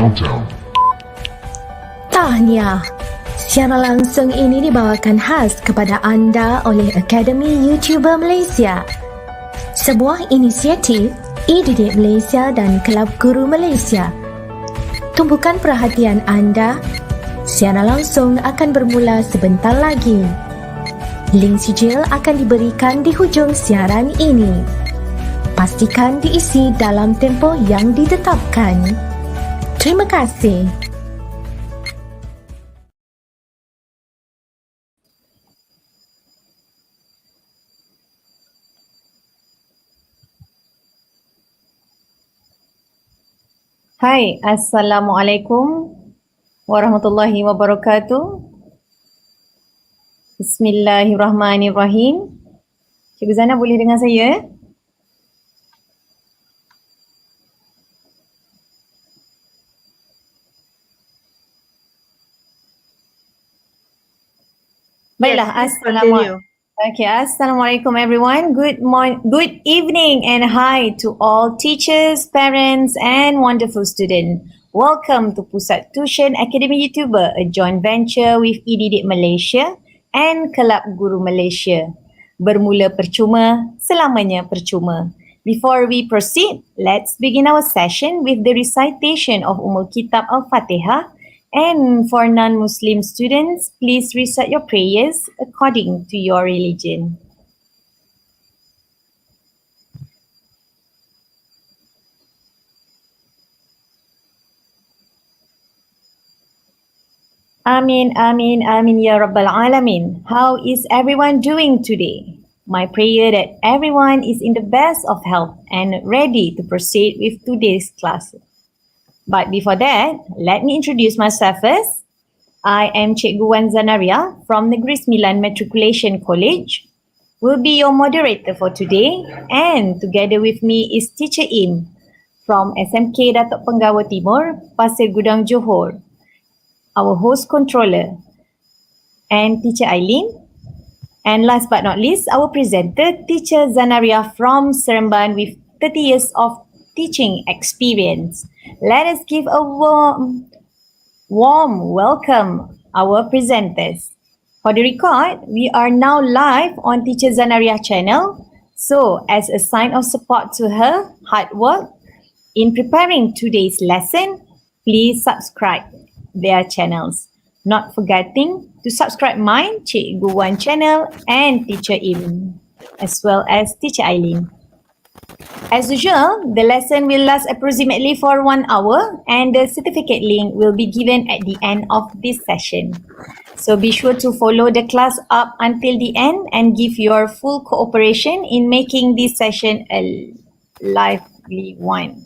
Countdown. Tahniah. Siaran langsung ini dibawakan khas kepada anda oleh Akademi YouTuber Malaysia. Sebuah inisiatif e-didik Malaysia dan Kelab Guru Malaysia. Tumpukan perhatian anda. Siaran langsung akan bermula sebentar lagi. Link sijil akan diberikan di hujung siaran ini. Pastikan diisi dalam tempoh yang ditetapkan. Terima kasih. Hai, Assalamualaikum warahmatullahi wabarakatuh. Bismillahirrahmanirrahim. Cikgu Zana boleh dengar saya? Baiklah, Assalamualaikum everyone. Good evening and hi to all teachers, parents and wonderful students. Welcome to Pusat Tuisyen Academy YouTuber, a joint venture with e-didik Malaysia and Kelab Guru Malaysia. Bermula percuma, selamanya percuma. Before we proceed, let's begin our session with the recitation of Kitab Al-Fatihah. And for non-Muslim students, please recite your prayers according to your religion. Amin, amin, amin ya Rabbal Alamin. How is everyone doing today? My prayer that everyone is in the best of health and ready to proceed with today's class. But before that, let me introduce myself first. I am Cikgu Zainariah from Negeri Sembilan Matriculation College. Will be your moderator for today, and together with me is Teacher Im from SMK Datuk Penggawa Timur, Pasir Gudang, Johor. Our host controller, and Teacher Aileen. And last but not least, our presenter, Teacher Zainariah from Seremban with 30 years of teaching experience. Let us give a warm welcome our presenters. For the record, we are now live on Teacher Zainariah channel. So, as a sign of support to her hard work in preparing today's lesson, please subscribe their channels. Not forgetting to subscribe mine, Cikgu Wan channel and Teacher Im, as well as Teacher Aileen. As usual, the lesson will last approximately for 1 hour and the certificate link will be given at the end of this session. So be sure to follow the class up until the end and give your full cooperation in making this session a lively one.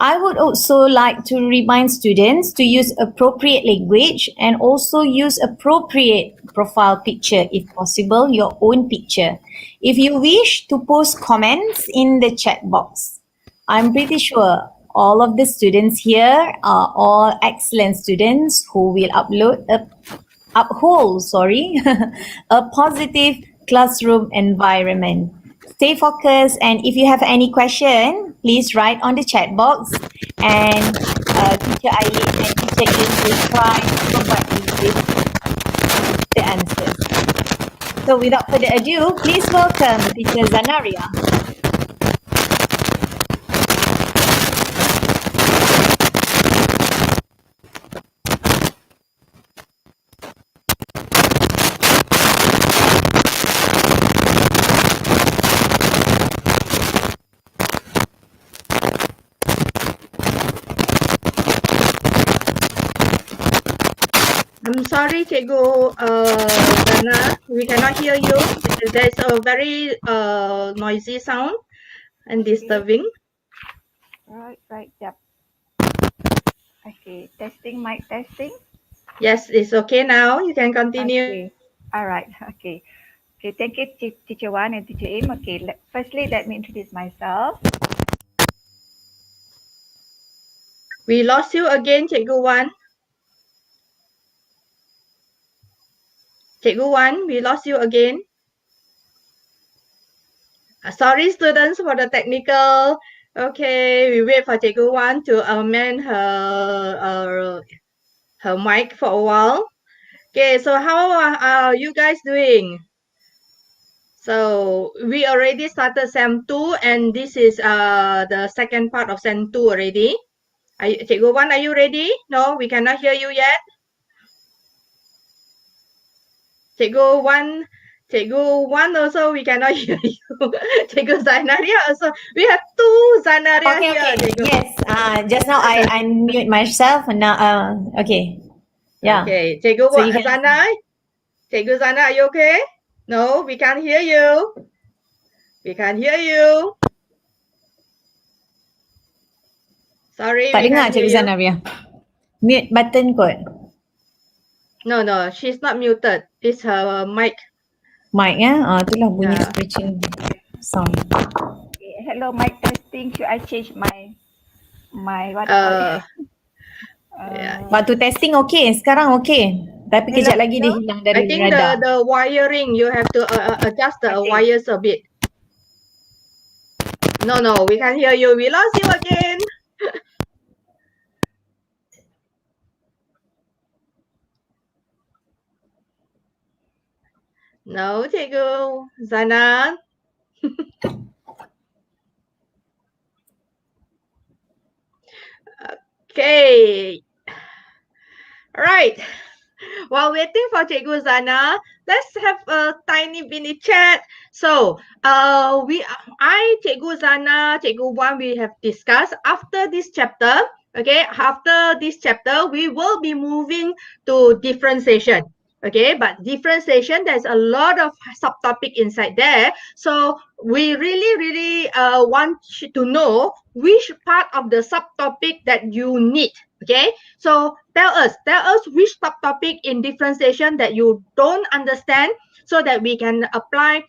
I would also like to remind students to use appropriate language and also use appropriate profile picture, if possible, your own picture. If you wish to post comments in the chat box, I'm pretty sure all of the students here are all excellent students who will uphold a positive classroom environment. Stay focused, and if you have any question, please write on the chat box, and Teacher Aileen and Teacher Im will try to provide you with the answers. So without further ado, please welcome Teacher Zainariah. I'm sorry, Cikgu Dana, we cannot hear you. There's a very noisy sound and disturbing. Right, yep. Okay, testing, mic testing. Yes, it's okay now. You can continue. Okay, all right, okay. Okay, thank you, Teacher Wan and Teacher Im. Okay, firstly, let me introduce myself. We lost you again, Cikgu Wan. Cikgu Wan, we lost you again. Sorry, students, for the technical Okay, we wait for Cikgu Wan to amend her mic for a while. Okay, so how are you guys doing? So we already started SEM 2 and this is the second part of SEM 2 already. Cikgu Wan, are you ready? No, we cannot hear you yet. Cikgu Wan also we cannot hear you. Cikgu Zainariah also. We have two Zainariah Okay, here. okay. Cikgu. Yes. Just now I unmute myself. Now, okay. Yeah. Okay, Cikgu So you can. Zana. Cikgu Zana, are you okay? No, we can't hear you. We can't hear you. Sorry, Tak we dengar can't hear Cikgu you. Zainariah. Mute button kot. No, she's not muted. It's her mic. Mic itulah bunyi Yeah. scratching sound. Okay, hello, mic testing. Should I change my what? Yeah. Waktu testing okay, sekarang okay. Tapi kejap lagi dia hello? hilang I dari think radar. the wiring, you have to adjust the Okay. wires a bit. No, we can't hear you. We lost you again. No, Cikgu Zana. Okay. All right. While waiting for Cikgu Zana, let's have a tiny mini chat. So, Cikgu Zana, Cikgu Wan, we have discussed after this chapter. Okay, after this chapter, we will be moving to differentiation. Okay, but differentiation, there's a lot of subtopic inside there. So we really want to know which part of the subtopic that you need. Okay, so tell us which subtopic in differentiation that you don't understand so that we can apply,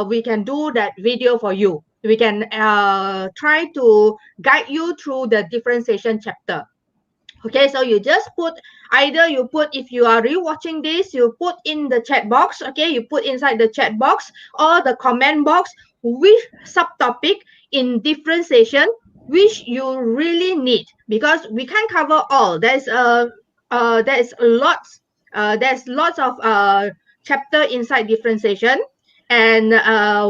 we can do that video for you. We can try to guide you through the differentiation chapter. Okay, so you just put, either you put, if you are rewatching this, you put in the chat box, okay, you put inside the chat box or the comment box which subtopic in differentiation which you really need, because we can't cover all. There's lots of chapter inside differentiation, and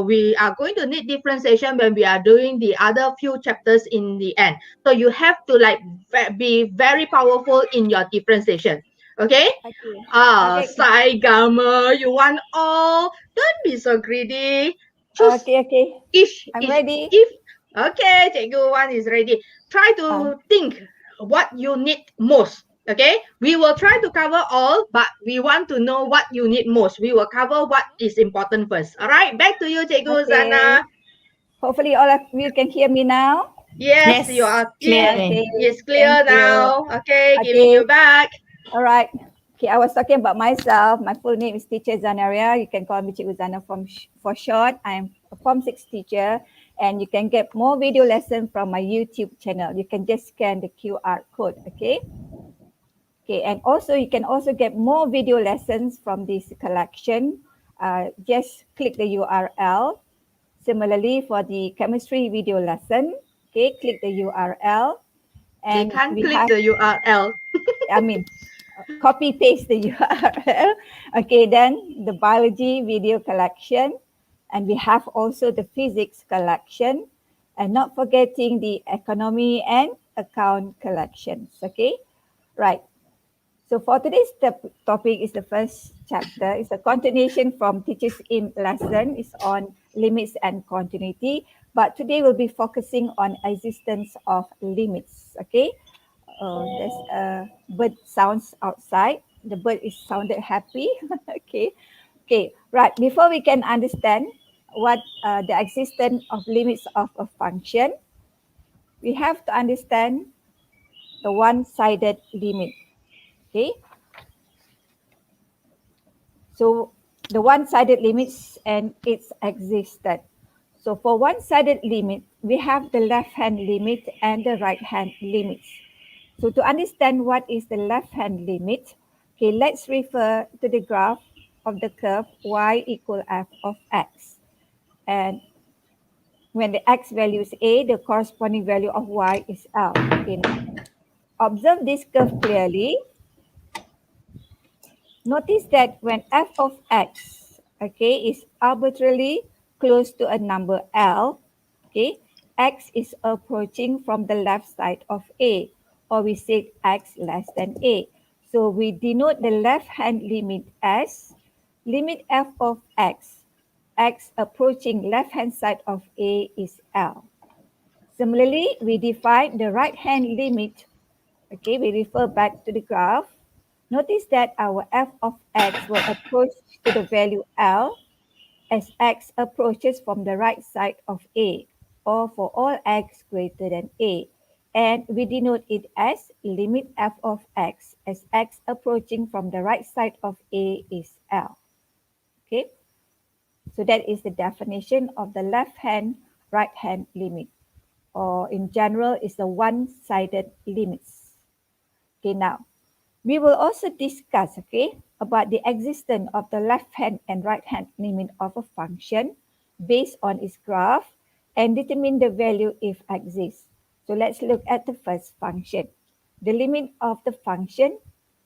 we are going to need differentiation when we are doing the other few chapters in the end. So you have to be very powerful in your differentiation. Okay? Okay. Psi, gamma, you want all. Don't be so greedy. Choose Okay. each. I'm ready. Okay, Cikgu Wan is ready. Try to think what you need most. Okay, we will try to cover all, but we want to know what you need most. We will cover what is important first. All right, back to you, Cikgu Zana. Hopefully all of you can hear me now. Yes, Yes, you are clearly. Okay. It's clear Thank you. now. Okay, giving you back. All right. Okay, I was talking about myself. My full name is Teacher Zainariah. You can call me Cikgu Zana for short. I'm a Form 6 teacher, and you can get more video lessons from my YouTube channel. You can just scan the QR code, okay? Okay, and also you can also get more video lessons from this collection. Just click the URL. Similarly, for the chemistry video lesson, okay, click the URL. And you can't click the URL. Copy paste the URL. Okay, then the biology video collection, and we have also the physics collection, and not forgetting the economy and account collections. Okay, right. So for today's topic is the first chapter. It's a continuation from Teachers in lesson. It's on limits and continuity. But today we'll be focusing on existence of limits. Okay. There's a bird sounds outside. The bird is sounded happy. Okay. Right. Before we can understand what the existence of limits of a function, we have to understand the one-sided limit. Okay. So the one-sided limits and its existence. So for one-sided limit, we have the left-hand limit and the right-hand limits. So to understand what is the left-hand limit, okay, let's refer to the graph of the curve y equal f of x. And When the x value is a, the corresponding value of y is L. Okay, now observe this curve clearly. Notice that when f of x, okay, is arbitrarily close to a number L, okay, x is approaching from the left side of A, or we say x less than A. So we denote the left-hand limit as limit f of x approaching left-hand side of A is L. Similarly, we define the right-hand limit. Okay, we refer back to the graph. Notice that our f of x will approach to the value L as x approaches from the right side of A, or for all x greater than A. And we denote it as limit f of x as x approaching from the right side of A is L. Okay, so that is the definition of the left-hand, right-hand limit, or in general is the one-sided limits. Okay, now we will also discuss, okay, about the existence of the left-hand and right-hand limit of a function based on its graph and determine the value if exists. So let's look at the first function. The limit of the function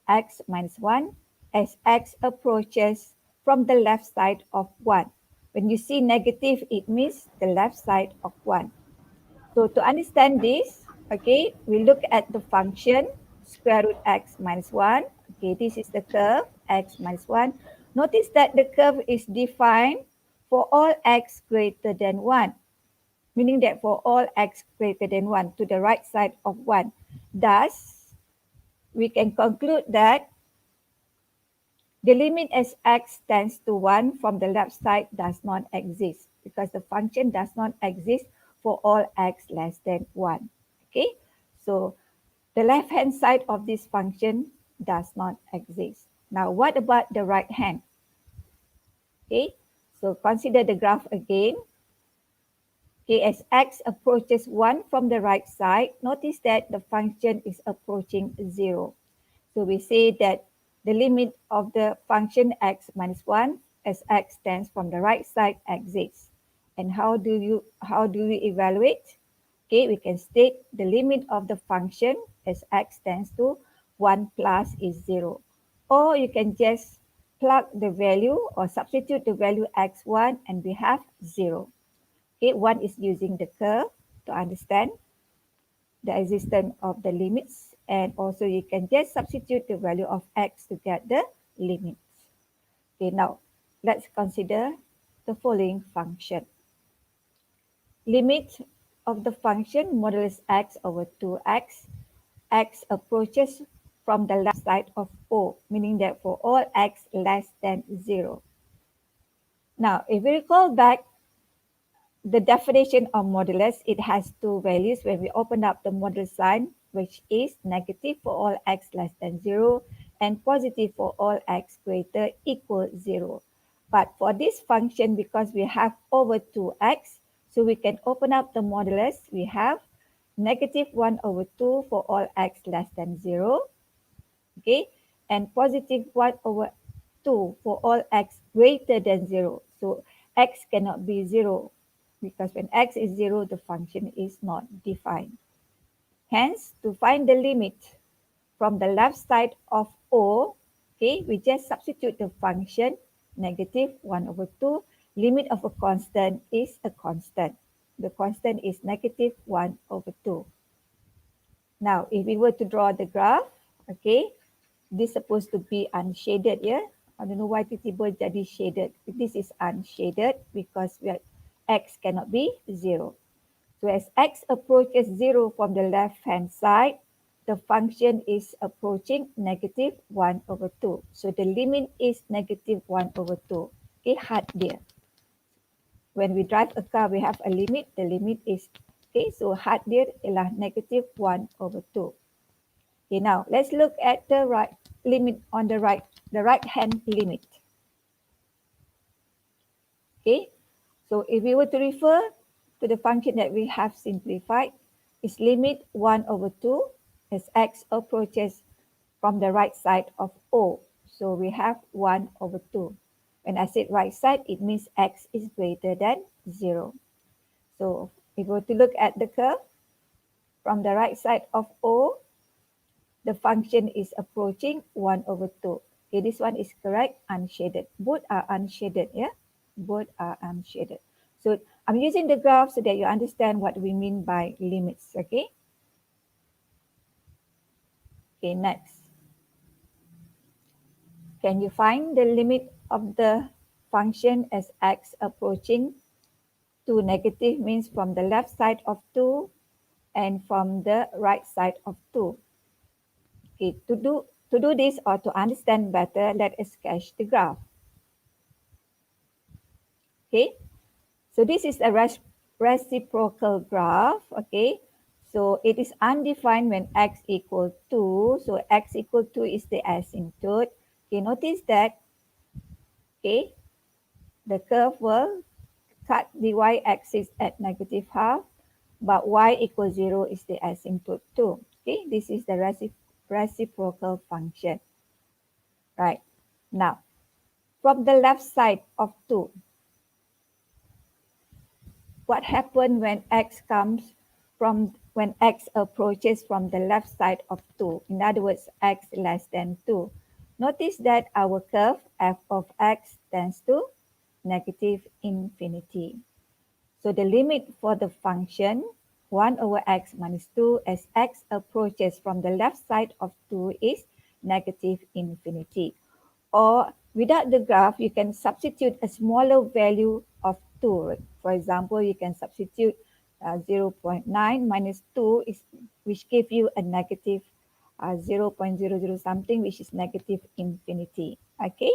x minus 1 as x approaches from the left side of 1. When you see negative, it means the left side of 1. So to understand this, okay, we look at the function square root x minus 1. Okay, this is the curve x minus 1. Notice that the curve is defined for all x greater than 1, meaning that for all x greater than 1 to the right side of 1. Thus, we can conclude that the limit as x tends to 1 from the left side does not exist because the function does not exist for all x less than 1. Okay, so the left-hand side of this function does not exist. Now, what about the right hand? Okay, so consider the graph again. Okay, as x approaches 1 from the right side, notice that the function is approaching 0. So we say that the limit of the function x minus 1 as x tends from the right side exists. And how do we evaluate? Okay, we can state the limit of the function as x tends to 1 plus is 0. Or you can just plug the value or substitute the value x1 and we have 0. Okay, one is using the curve to understand the existence of the limits, and also you can just substitute the value of x to get the limits. Okay, now let's consider the following function. Limit of the function modulus x over 2x, x approaches from the left side of O, meaning that for all x less than 0. Now, if we recall back the definition of modulus, it has two values when we open up the modulus sign, which is negative for all x less than 0 and positive for all x greater equal 0. But for this function, because we have over 2x, so we can open up the modulus. We have negative 1 over 2 for all x less than 0, okay, and positive 1 over 2 for all x greater than 0. So x cannot be 0. Because when x is 0, the function is not defined. Hence, to find the limit from the left side of O, okay, we just substitute the function negative 1 over 2. Limit of a constant is a constant. The constant is negative 1 over 2. Now, if we were to draw the graph, okay, this is supposed to be unshaded, yeah? I don't know why tiba-tiba jadi shaded. This is unshaded because we are x cannot be 0. So as x approaches 0 from the left-hand side, the function is approaching negative 1 over 2. So the limit is negative 1 over 2. Okay, hard there. When we drive a car, we have a limit. The limit is, okay, so hard there ialah negative 1 over 2. Okay, now let's look at the right limit on the right-hand limit. Okay, so if we were to refer to the function that we have simplified, is limit 1 over 2 as x approaches from the right side of O. So we have 1 over 2. When I said right side, it means x is greater than 0. So if we were to look at the curve from the right side of O, the function is approaching 1 over 2. Okay, this one is correct, unshaded. Both are unshaded, yeah? Both are unshaded. So I'm using the graph so that you understand what we mean by limits, okay? Okay, next. Can you find the limit of the function as x approaching 2 negative, means from the left side of 2 and from the right side of 2? Okay, to do this or to understand better, let us sketch the graph. Okay, so this is a reciprocal graph. Okay, so it is undefined when x equal 2. So x equal 2 is the asymptote. Okay, notice that, okay, the curve will cut the y-axis at negative half, but y equals 0 is the asymptote too. Okay, this is the reciprocal function. Right, now from the left side of 2, what happens when x comes from, when x approaches from the left side of 2? In other words, x less than 2. Notice that our curve f of x tends to negative infinity. So the limit for the function 1 over x minus 2 as x approaches from the left side of 2 is negative infinity. Or without the graph, you can substitute a smaller value of 2. For example, you can substitute 0.9 minus 2, which gives you a negative 0.00 something, which is negative infinity. Okay,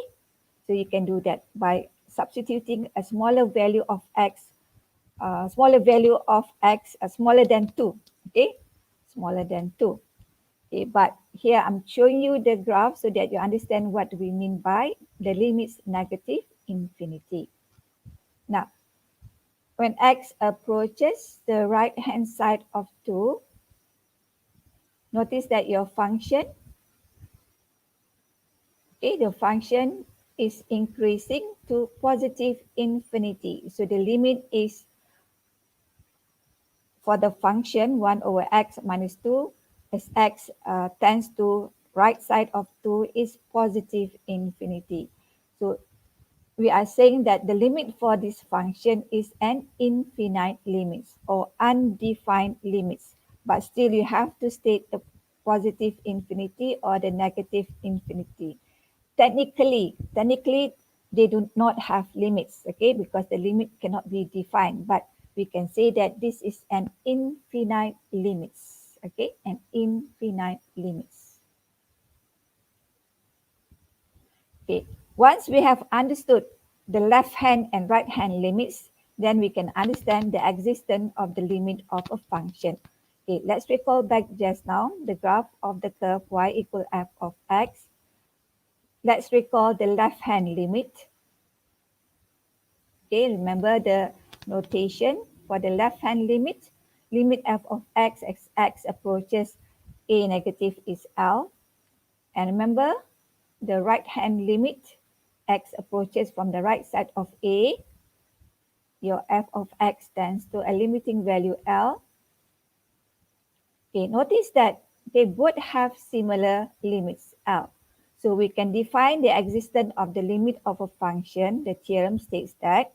so you can do that by substituting a smaller value of x, smaller than 2. Okay, smaller than 2. Okay, but here I'm showing you the graph so that you understand what we mean by the limits negative infinity. Now, when x approaches the right hand side of 2, notice that your function, okay, the function is increasing to positive infinity. So the limit is for the function 1 over x minus 2 as x tends to right side of 2 is positive infinity. So we are saying that the limit for this function is an infinite limit or undefined limits, but still you have to state the positive infinity or the negative infinity. Technically, they do not have limits, okay, because the limit cannot be defined, but we can say that this is an infinite limits, okay, an infinite limits. Okay, once we have understood the left hand and right hand limits, then we can understand the existence of the limit of a function. Okay, let's recall back just now the graph of the curve y equal f of x. Let's recall the left hand limit. Okay, remember the notation for the left hand limit. Limit f of x as x approaches a negative is L. And remember the right hand limit, x approaches from the right side of a. Your f of x tends to a limiting value L. Okay, notice that they both have similar limits L. So we can define the existence of the limit of a function. The theorem states that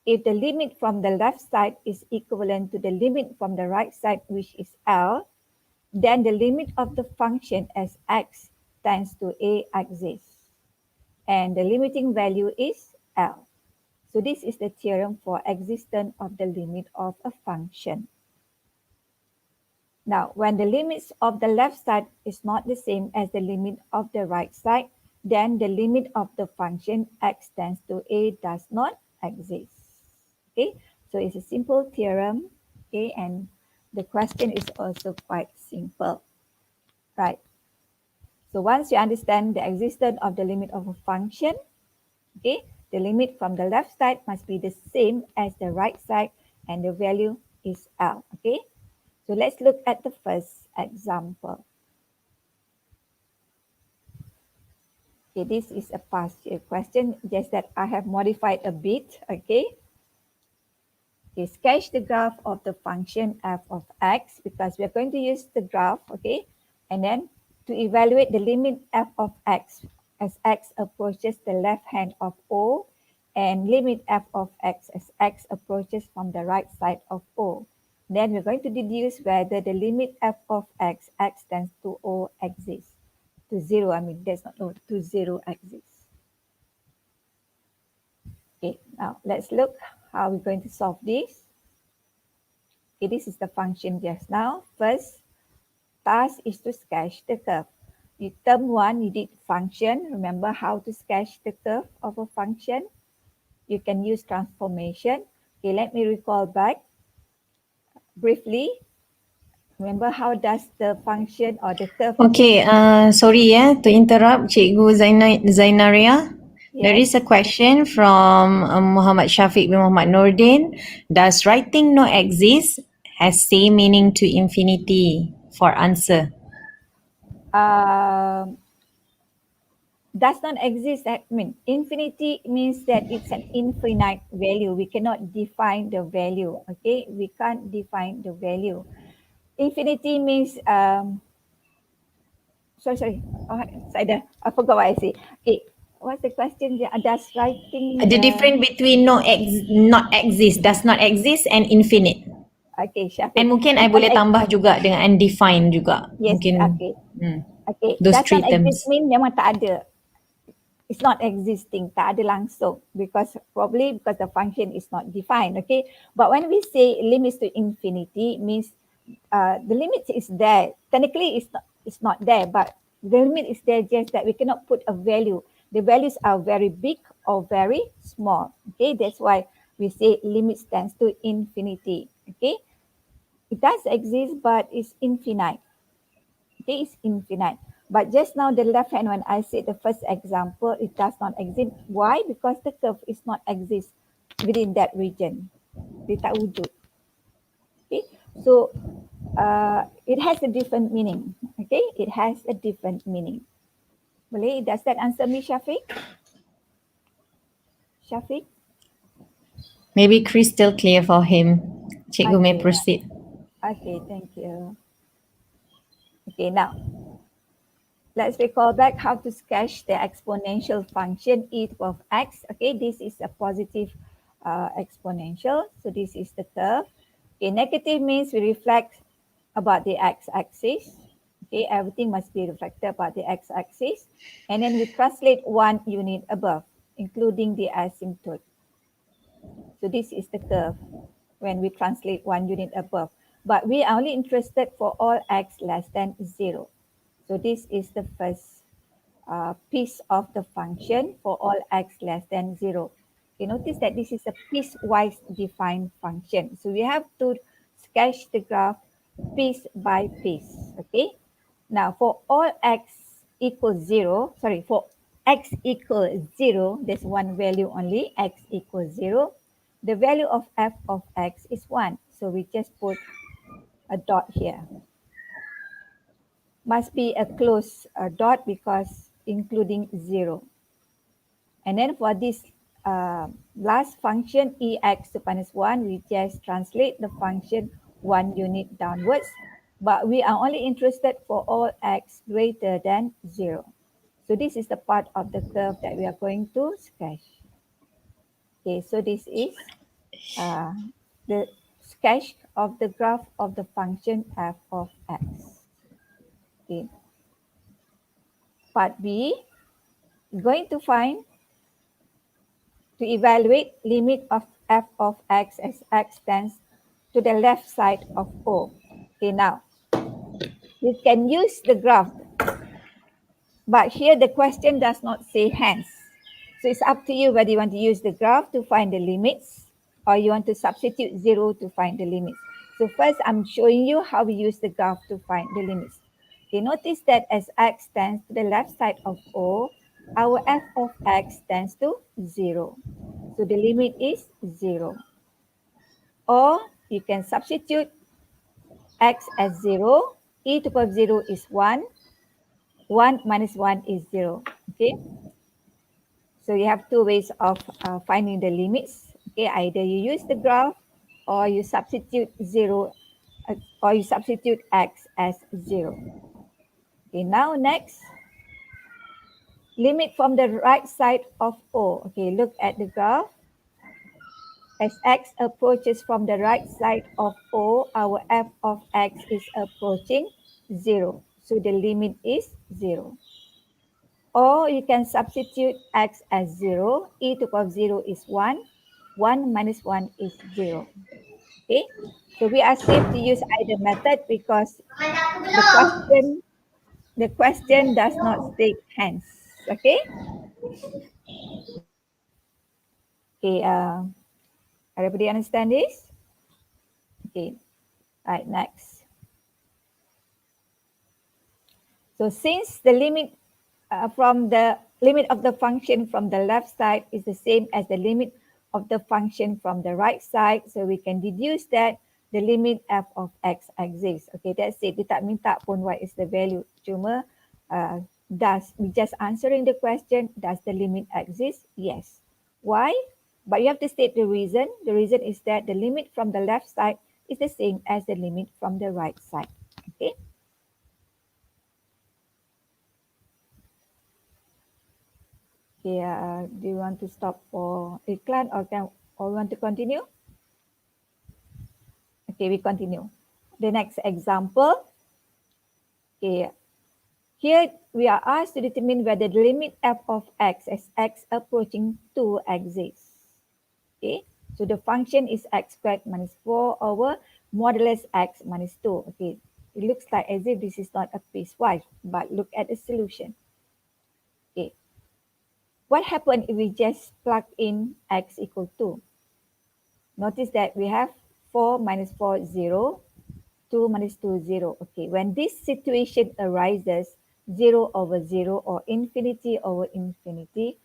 if the limit from the left side is equivalent to the limit from the right side, which is L, then the limit of the function as x tends to a exists. And the limiting value is L. So this is the theorem for existence of the limit of a function. Now, when the limits of the left side is not the same as the limit of the right side, then the limit of the function x tends to a does not exist. Okay, so it's a simple theorem. Okay, and the question is also quite simple, right? So once you understand the existence of the limit of a function, okay, the limit from the left side must be the same as the right side, and the value is L. Okay. So let's look at the first example. Okay, this is a past year question, just that I have modified a bit, okay? Okay, sketch the graph of the function f of x, because we are going to use the graph, okay, and then to evaluate the limit f of x as x approaches the left hand of O, and limit f of x as x approaches from the right side of O. Then we're going to deduce whether the limit f of x tends to O exists. To 0, I mean, there's not O, to 0 exists. Okay, now let's look how we're going to solve this. Okay, this is the function just now. First task is to sketch the curve. In term 1, you did function. Remember how to sketch the curve of a function? You can use transformation. Okay, let me recall back briefly. Remember how does the function or the curve? Okay, sorry to interrupt Cikgu Zainariah. There is a question from Muhammad Shafiq bin Muhammad Nordin. Does writing no exist has same meaning to infinity? For answer. Does not exist. I mean, infinity means that it's an infinite value. We cannot define the value. Okay, we can't define the value. Infinity means sorry. I forgot what I say. Okay, what's the question? Does writing The difference between not exist, does not exist and infinite. Okay, Syafiq. And mungkin I boleh tambah juga dengan undefined juga. Yes, Mungkin okay. Okay, those does three not exist terms. mean memang tak ada. It's not existing, tak ada langsung, because probably because the function is not defined, okay? But when we say limits to infinity, means the limit is there. Technically, it's not there, but the limit is there, just that we cannot put a value. The values are very big or very small, okay? That's why we say limit tends to infinity, okay? It does exist, but it's infinite. Okay, it's infinite. But just now the left hand, when I said the first example, it does not exist. Why? Because the curve is not exist within that region. Dia tak wujud. Okay, so it has a different meaning. Okay, it has a different meaning. Boleh? Does that answer me, Shafiq? Shafiq? Maybe crystal clear for him. Cikgu may Okay. proceed. Okay, thank you. Okay, now let's recall back how to sketch the exponential function e to the power of x. Okay, this is a positive exponential. So this is the curve. Okay, negative means we reflect about the x-axis. Okay, everything must be reflected about the x-axis. And then we translate 1 unit above, including the asymptote. So this is the curve when we translate 1 unit above. But we are only interested for all x less than 0. So this is the first piece of the function for all x less than 0. You notice that this is a piecewise defined function. So we have to sketch the graph piece by piece. Okay. Now for all x equals 0, for x equals 0, there's one value only, x equals 0. The value of f of x is 1. So we just put a dot here. Must be a close dot because including 0. And then for this last function, ex to minus 1, we just translate the function 1 unit downwards. But we are only interested for all x greater than 0. So this is the part of the curve that we are going to sketch. Okay, so this is the sketch of the graph of the function f of x. Okay. Part B, we're going to find, to evaluate limit of f of x as x tends to the left side of O. Okay, now, you can use the graph, but here the question does not say hence. So it's up to you whether you want to use the graph to find the limits or you want to substitute 0 to find the limits. So first, I'm showing you how we use the graph to find the limits. Okay, notice that as x tends to the left side of O, our f of x tends to 0. So the limit is 0. Or you can substitute x as 0. E to the power of 0 is 1. 1 minus 1 is 0. Okay. So you have two ways of finding the limits. Okay, either you use the graph or you substitute x as 0. Okay, now next, limit from the right side of O. Okay, look at the graph. As x approaches from the right side of O, our f of x is approaching 0. So the limit is 0. Or you can substitute x as 0. E to the power of 0 is 1. 1 minus 1 is 0. Okay, so we are safe to use either method because the question does not state hence. Okay. Okay. Everybody understand this? Okay. Right. Next. So since the limit from the limit of the function from the left side is the same as the limit of the function from the right side, so we can deduce that the limit f of x exists. Okay, that's it. Dia tak minta pun what is the value. Cuma we just answering the question, does the limit exist? Yes. Why? But you have to state the reason. The reason is that the limit from the left side is the same as the limit from the right side. Okay. Okay, do you want to stop for iklan or want to continue? Okay, we continue. The next example. Okay, here we are asked to determine whether the limit f of x as x approaching 2 exists. Okay, so the function is x squared minus 4 over modulus x minus 2. Okay, it looks like as if this is not a piecewise, but look at the solution. Okay, what happens if we just plug in x equal 2? Notice that we have 4 minus 4, 0. 2 minus 2, 0. Okay, when this situation arises, 0 over 0 or infinity over infinity,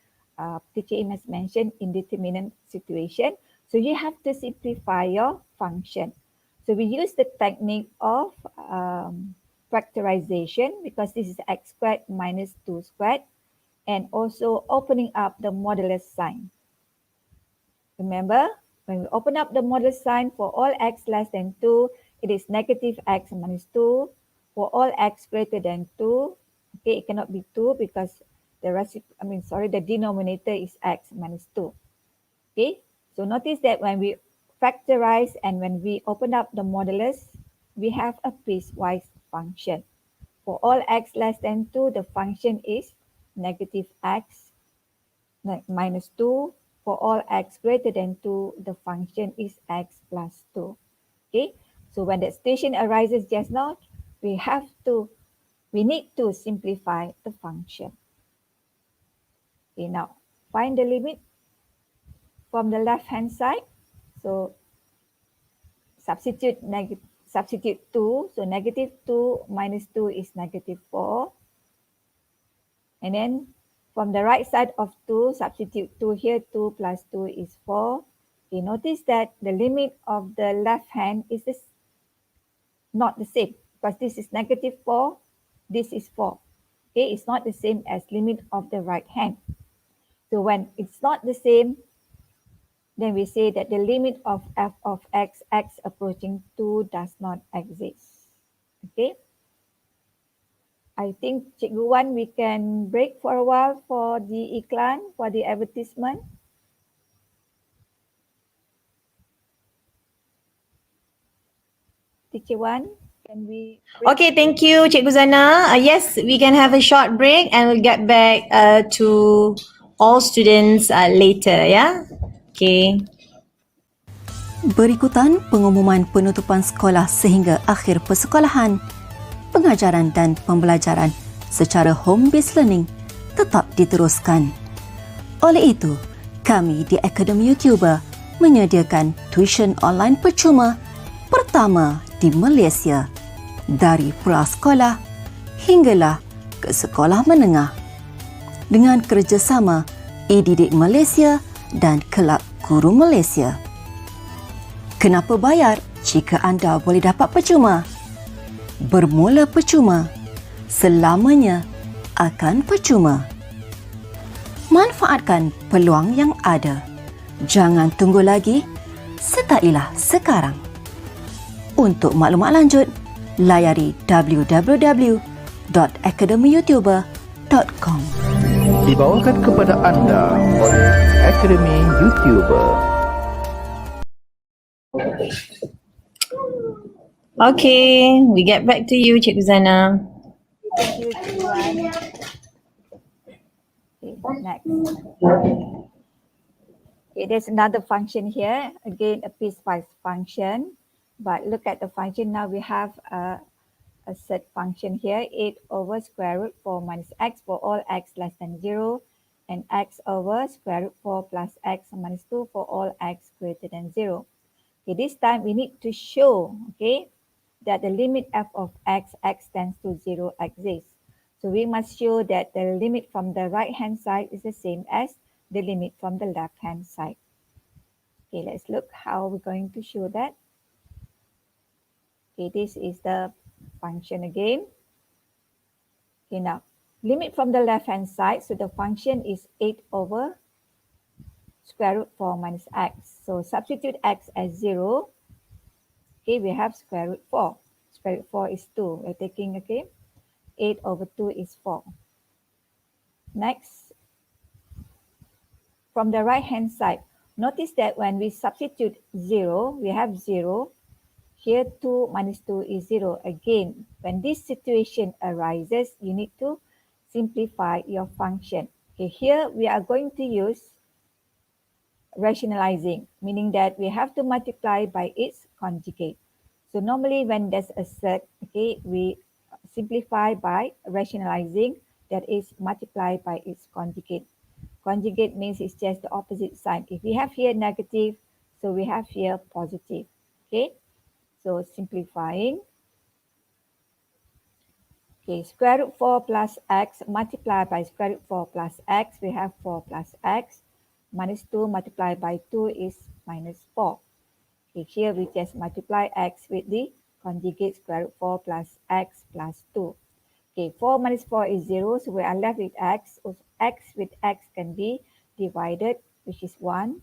Teacher Im has mentioned indeterminate situation. So you have to simplify your function. So we use the technique of factorization because this is x squared minus 2 squared, and also opening up the modulus sign. Remember, when we open up the modulus sign for all x less than 2, it is negative x minus 2. For all x greater than 2, okay, it cannot be 2 because the denominator is x minus 2. Okay, so notice that when we factorize and when we open up the modulus, we have a piecewise function. For all x less than 2, the function is negative x minus 2. For all x greater than 2, the function is x plus 2. Okay, so when that situation arises just now, we need to simplify the function. Okay, now find the limit from the left hand side. So substitute 2. So negative 2 minus 2 is negative 4. And then from the right side of 2, substitute 2 here. 2 plus 2 is 4. Okay, notice that the limit of the left hand is not the same because this is negative 4, this is 4. Okay, it's not the same as limit of the right hand. So when it's not the same, then we say that the limit of f of x approaching 2 does not exist. Okay. I think Cikgu Wan, we can break for a while for the iklan, for the advertisement. Teacher Wan, can we break? Okay, thank you, Cikgu Zana. Yes, we can have a short break and we'll get back to all students later, yeah? Okay. Berikutan pengumuman penutupan sekolah sehingga akhir persekolahan. Pengajaran dan pembelajaran secara home-based learning tetap diteruskan. Oleh itu, kami di Akademi YouTuber menyediakan tuition online percuma pertama di Malaysia dari prasekolah hinggalah ke sekolah menengah dengan kerjasama E-Didik Malaysia dan Kelab Guru Malaysia. Kenapa bayar jika anda boleh dapat percuma? Bermula percuma, selamanya akan percuma. Manfaatkan peluang yang ada. Jangan tunggu lagi. sertailah sekarang. Untuk maklumat lanjut, layari www.academyyoutuber.com. Dibawakan kepada anda oleh Akademi YouTuber. Okay, we get back to you, Cikgu Zana. Thank you, Cikgu Wan. Okay, next. Okay, there's another function here. Again, a piecewise function. But look at the function. Now we have a set function here, 8 over square root 4 minus x for all x less than 0, and x over square root 4 plus x minus 2 for all x greater than 0. Okay, this time we need to show, okay, that the limit f of x tends to 0 exists. So we must show that the limit from the right hand side is the same as the limit from the left hand side. Okay, let's look how we're going to show that. Okay, this is the function again. Okay, now limit from the left hand side, so the function is 8 over square root 4 minus x. So substitute x as 0. Okay, we have square root 4. Square root 4 is 2. We're taking, okay, 8 over 2 is 4. Next, from the right hand side, notice that when we substitute 0, we have 0. Here 2 minus 2 is 0. Again, when this situation arises, you need to simplify your function. Okay, here we are going to use rationalizing, meaning that we have to multiply by its conjugate. So normally when there's a set, okay, we simplify by rationalizing, that is multiply by its conjugate. Conjugate means it's just the opposite sign. If we have here negative, so we have here positive. Okay, so simplifying. Okay, square root 4 plus x multiplied by square root 4 plus x, we have 4 plus x. Minus 2 multiplied by 2 is minus 4. Okay, here we just multiply x with the conjugate square root 4 plus x plus 2. Okay, 4 minus 4 is 0, so we are left with x. So x with x can be divided, which is 1.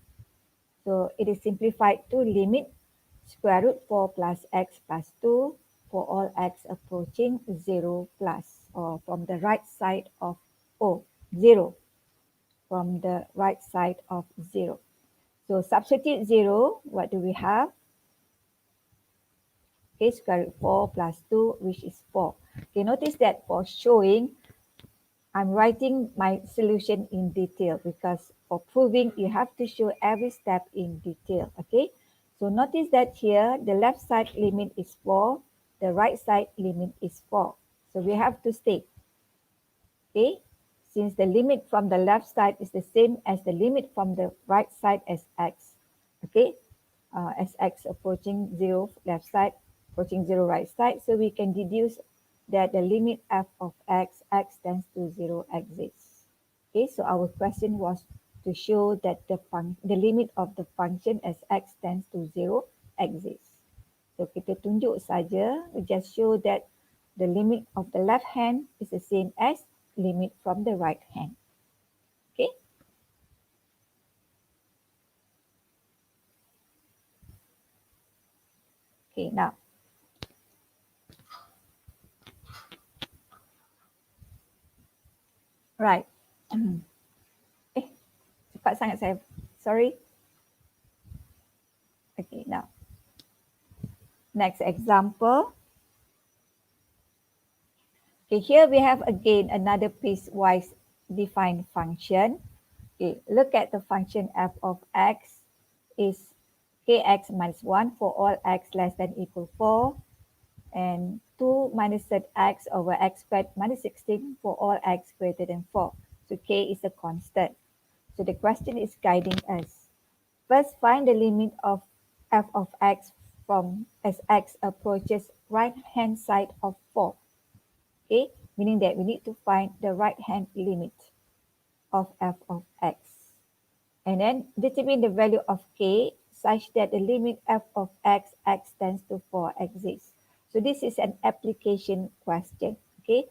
So it is simplified to limit square root 4 plus x plus 2 for all x approaching 0 plus, or from the right side of 0. From the right side of 0. So substitute 0, what do we have? Okay, square root 4 plus 2, which is 4. Okay, notice that for showing, I'm writing my solution in detail, because for proving, you have to show every step in detail. Okay, so notice that here, the left side limit is 4, the right side limit is 4. So we have to state, okay, since the limit from the left side is the same as the limit from the right side as x, okay, as x approaching 0 left side, approaching 0 right side, so we can deduce that the limit f of x tends to 0 exists. Okay, so our question was to show that the limit of the function as x tends to 0 exists. So kita tunjuk saja, we just show that the limit of the left hand is the same as limit from the right hand. Okay. Okay, now. Right. Cepat sangat saya. Sorry. Okay, now. Next example. Okay, here we have again another piecewise defined function. Okay, look at the function f of x is kx minus 1 for all x less than equal 4, and 2 minus zx over x squared minus 16 for all x greater than 4. So k is a constant. So the question is guiding us. First, find the limit of f of x from as x approaches right hand side of 4. Okay, meaning that we need to find the right hand limit of f of x. And then determine the value of k such that the limit f of x tends to 4 exists. So this is an application question. Okay,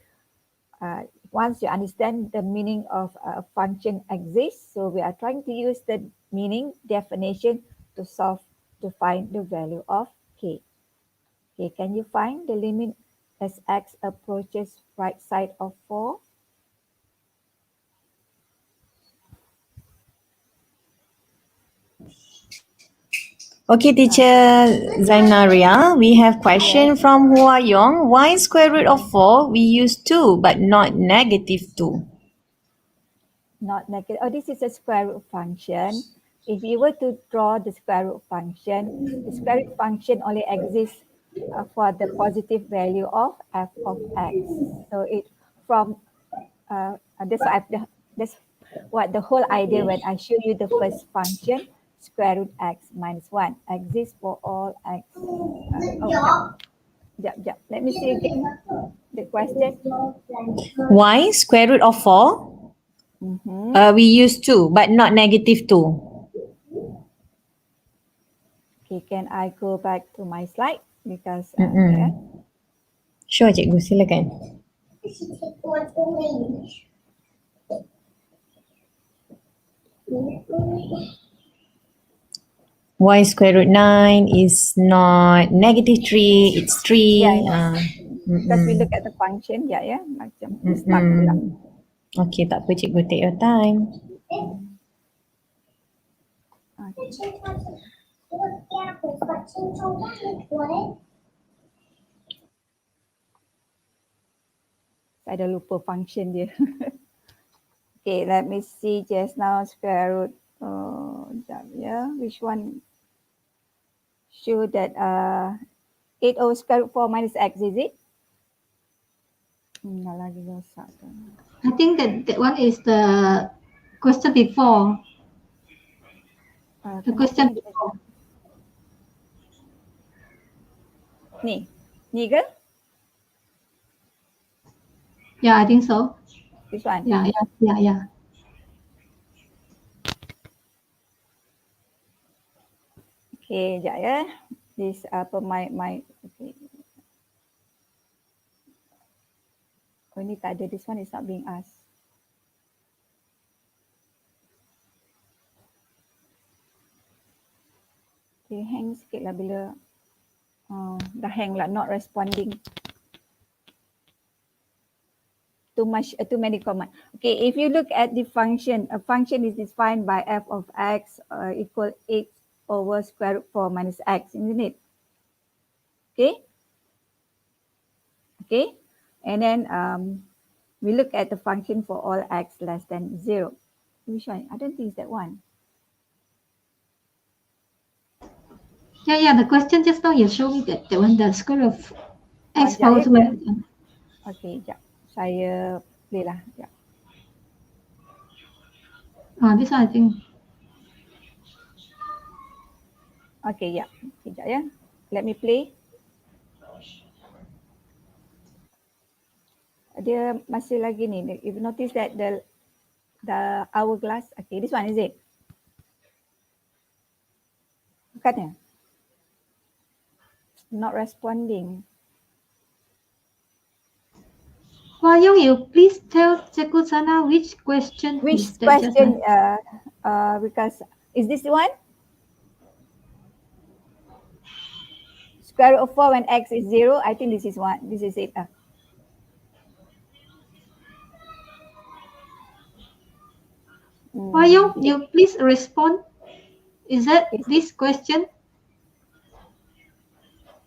once you understand the meaning of a function exists, so we are trying to use the meaning definition to solve to find the value of k. Okay, can you find the limit as x approaches right side of 4? Okay, teacher Zainariah, we have question from Hua Yong. Why square root of 4 we use 2 but not negative 2? Not negative. Oh, this is a square root function. If you were to draw the square root function, the square root function only exists for the positive value of f of x. So it from that's what the whole idea when I show you the first function, square root x minus 1 exists for all x. Let me see again the question. Why square root of 4 we use 2 but not negative 2? Okay, can I go back to my slide? Because Sure, cikgu, silakan. Why square root 9 is not negative 3, it's 3. Yeah. Because we look at the function, macam stuck pula. Okay, tak apa cikgu, take your time. Saya dah lupa function dia. Okay, let me see just now square root. Which one show that 8 over square root 4 minus x, is it? Lagi rosak. I think that one is the question before. The question before. Ni ke? Yeah, I think so. This one? Yeah. Okay, sekejap ya. This my okay. Oh, ini tak ada. This one is not being asked. Okay, hang sikit lah bila dah hang lah, not responding. Too many command. Okay, if you look at the function, a function is defined by f of x equal 8 over square root 4 minus x, isn't it? Okay, and then we look at the function for all x less than 0. Which one? I don't think it's that one. Yeah, the question just now you showed me that one, the square of x power 2. Okay, sekejap. Saya play lah. Sekejap. This one I think. Okay, yeah. Sekejap ya. Let me play. Dia masih lagi ni. If you notice that the hourglass. Okay, this one is it? Bukannya? Not responding. Hua Yong, you please tell Cikgu Sana which question. Which question? Because is this one? Square root of 4 when x is 0. I think this is one. This is it. Hua Yong, you please respond. Is that this question?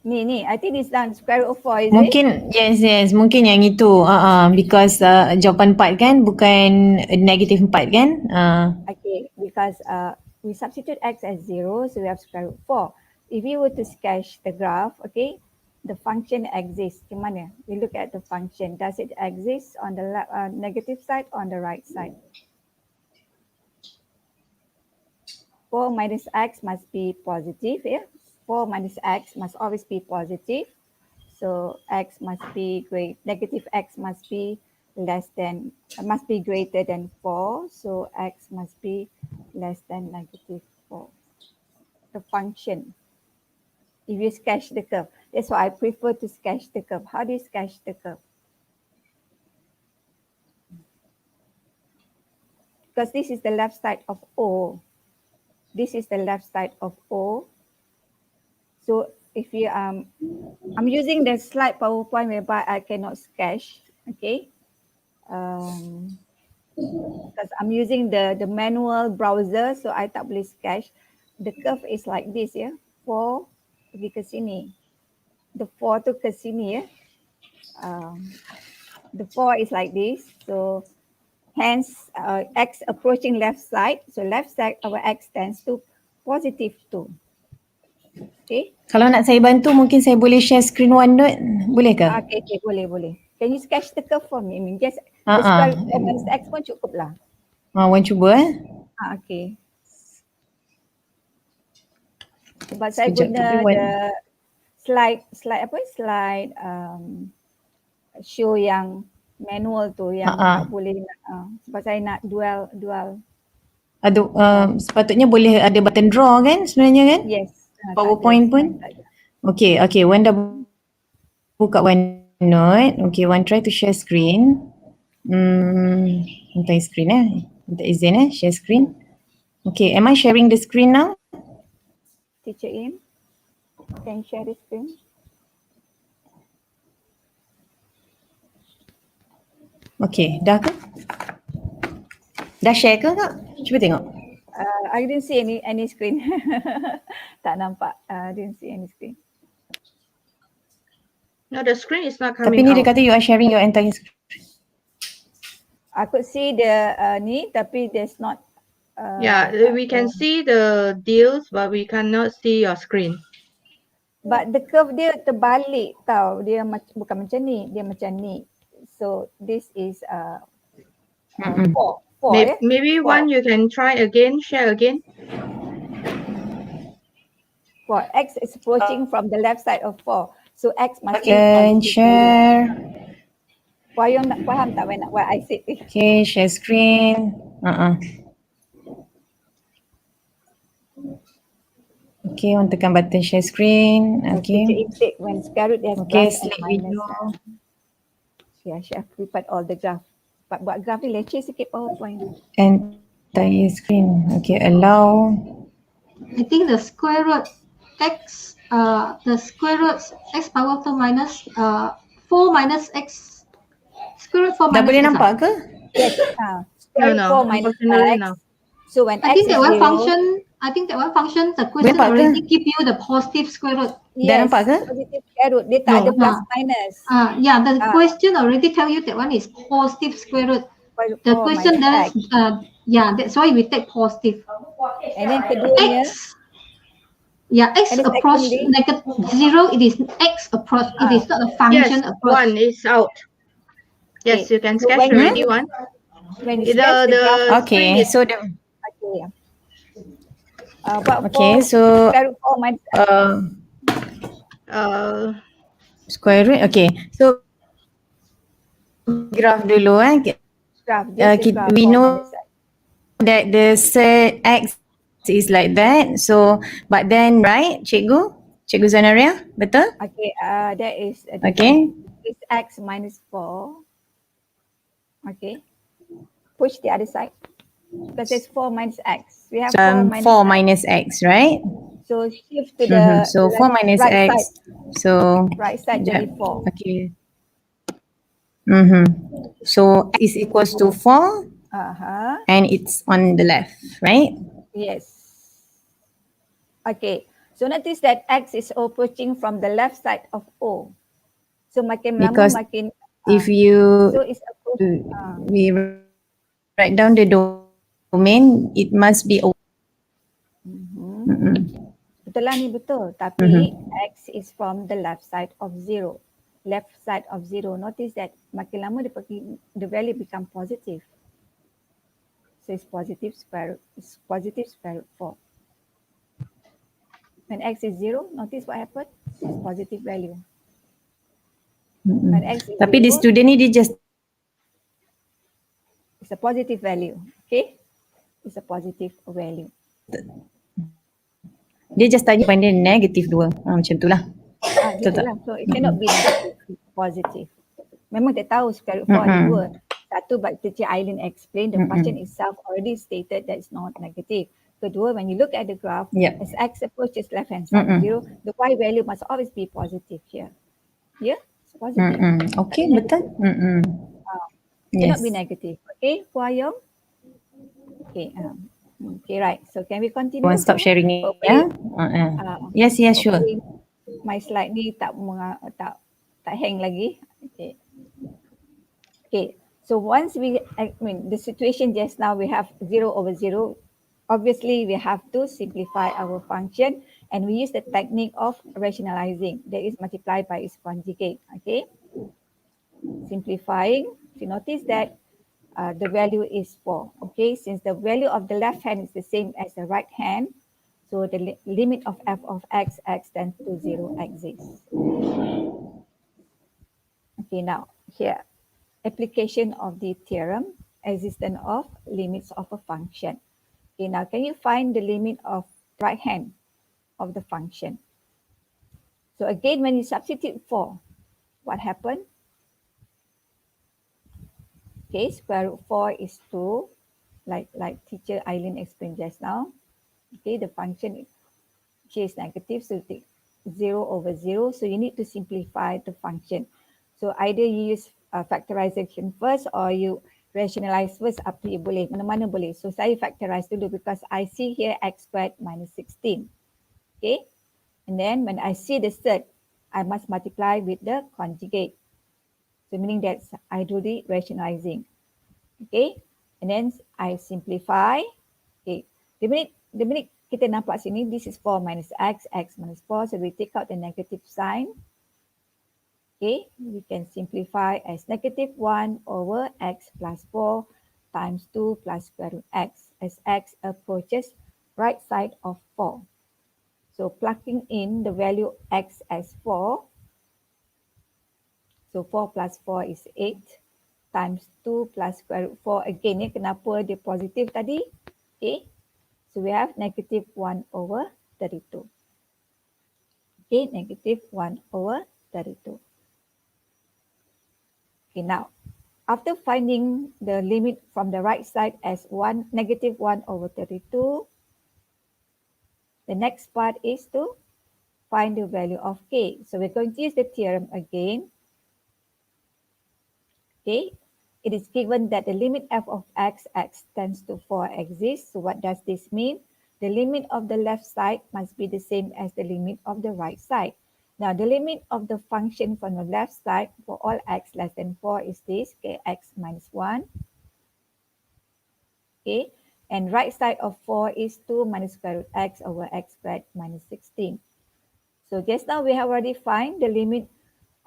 Ni. I think this done square root of 4, is Mungkin, it? yes. Mungkin yang itu. Because jawapan 4 kan, bukan negatif 4 kan? Okay, because we substitute x as 0, so we have square root 4. If you were to sketch the graph, okay, the function exists. Di mana? We look at the function. Does it exist on the negative side or on the right side? 4 minus x must be positive, yeah? 4 minus x must always be positive. So x must be negative x must be greater than 4. So x must be less than negative 4. The function. If you sketch the curve, that's why I prefer to sketch the curve. How do you sketch the curve? Because this is the left side of O. This is the left side of O. So if you I'm using the slide PowerPoint whereby I cannot sketch, okay? Because I'm using the manual browser, so I tak boleh sketch. The curve is like this, ya. 4 pergi ke sini. The 4 tu ke sini, ya. The 4 is like this. So hence X approaching left side. So left side our X tends to positive 2. Okay. Kalau nak saya bantu, mungkin saya boleh share screen OneNote, boleh ke? Okay, boleh. Can you sketch the curve for me? I mean, just the square root minus X pun cukup lah. Wan cuba Okay. Sebab saya Sekejap, guna tapi the slide show yang manual tu yang tak boleh nak, sebab saya nak dual. Aduh, sepatutnya boleh ada button draw kan sebenarnya kan? Yes. PowerPoint pun. Okay, Wan dah buka OneNote. Okay, Wan try to share screen. Minta screen minta izin share screen. Okay, am I sharing the screen now? Teacher Im, can you share the screen? Okay, dah ke? Dah share ke tak? Cuba tengok. I didn't see any screen. Tak nampak. I didn't see any screen. No, the screen is not Tapi coming ni out. dia kata you are sharing your entire screen. I could see the ni, tapi there's not. Yeah, we can see the deals, but we cannot see your screen. But the curve dia terbalik tau. Dia bukan macam ni, dia macam ni. So this is 4. Maybe one you can try again, share again. 4. X is approaching from the left side of 4. So X must be Can positive. share. Wayang nak faham tak what I said? Okay, share screen. Okay, on tekan button share screen. Okay. When square root there's Okay, plus and slide minus. window. Yeah, she have prepared all the graph. But buat graph ni leceh sikit PowerPoint. Entire screen. Okay, allow. I think the square root x, x power 2 minus 4 minus x. Square root 4 Dah minus boleh x. nampak ke? Yes. Square root 4 minus unfortunately x. no. So when I x think is that one 0, function, the question nampak ke? already give you the positive square root. Dah nampak ke? positive square root. Dia tak No. ada plus minus. Yeah, the question already tell you that one is positive square root. The 4 question minus does, x. that's why we take positive. And then keduanya, X, x and the approach secondly- negative 0, it is x approach, it is not a function Yes, approach. one is out. Yes, Okay. you can So sketch when already one. when you The- sketch the the- graph, Okay, so the okay. But okay, 4 so square root 4 minus x. square root. Okay, so graph dulu Graph, just the graph we 4 know minus x. that the set x is like that. So, but then, right, Cikgu Zainariah, betul? Okay, that is Okay. It's x minus 4. Okay. Push the other side. Because it's 4 minus x. We have 4 minus 4 x. minus x, right? So shift to the So 4 minus right x. side. So Right side jadi 4. okay. So x is equals to 4 and it's on the left, right? Yes. Okay. So notice that x is approaching from the left side of O. So makin lama Because makin if you so it's approaching. we write down the domain, it must be Betul lah ni betul. Tapi x is from the left side of 0. Left side of 0. Notice that makin lama the value become positive. So it's positive square root 4. When x is 0, notice what happened? It's positive value. When x is Tapi 0, the student ni dia just it's a positive value. Okay? It's a positive value. dia just tanya pada negative 2. Macam tu lah. Betul lah. So it cannot be negative, it's positive. Memang dia tahu square root 4 ada 2. Satu, but Teacher Aileen explained, the function itself already stated that it's not negative. Kedua, when you look at the graph, Yep. as x approaches left-hand side of 0, the y value must always be positive here. Yeah, it's positive. Okay, Not betul. negative. Cannot be Yes. negative. Okay, Puayong? Okay, okay, right. So can we continue? One stop sharing it, Hopefully, yeah? Yes, sure. hopefully my slide ni tak hang lagi. Okay. Okay. So once the situation just now, we have 0 over 0. Obviously, we have to simplify our function, and we use the technique of rationalizing. That is multiplied by its conjugate. Okay. Simplifying, if you notice that the value is 4. Okay. Since the value of the left hand is the same as the right hand, so the limit of f of x tends to 0 exists. Okay, now here, application of the theorem, existence of limits of a function. Okay, now can you find the limit of right hand of the function? So again, when you substitute 4, what happened? Okay, square root 4 is 2, like teacher Aileen explained just now. Okay, the function is negative, so take 0 over 0. So you need to simplify the function. So either you use factorization first or you rationalize first, up to you boleh. Mana-mana boleh. So saya factorize dulu because I see here x squared minus 16. Okay. And then when I see the third, I must multiply with the conjugate. So meaning that I do the rationalizing. Okay. And then I simplify. Okay. The minute kita nampak sini, this is 4 minus x minus 4. So we take out the negative sign. Okay, we can simplify as negative 1 over x plus 4 times 2 plus square root x as x approaches right side of 4. So plugging in the value x as 4. So 4 plus 4 is 8 times 2 plus square root 4. Again, kenapa dia positif tadi? Okay, so we have negative 1 over 32. Okay, negative 1 over 32. Okay, now, after finding the limit from the right side as negative 1 over 32, the next part is to find the value of k. So we're going to use the theorem again. Okay, it is given that the limit f of x tends to 4 exists. So what does this mean? The limit of the left side must be the same as the limit of the right side. Now, the limit of the function from the left side for all x less than 4 is this, kx minus 1. Okay, and right side of 4 is 2 minus square root x over x squared minus 16. So just now we have already found the limit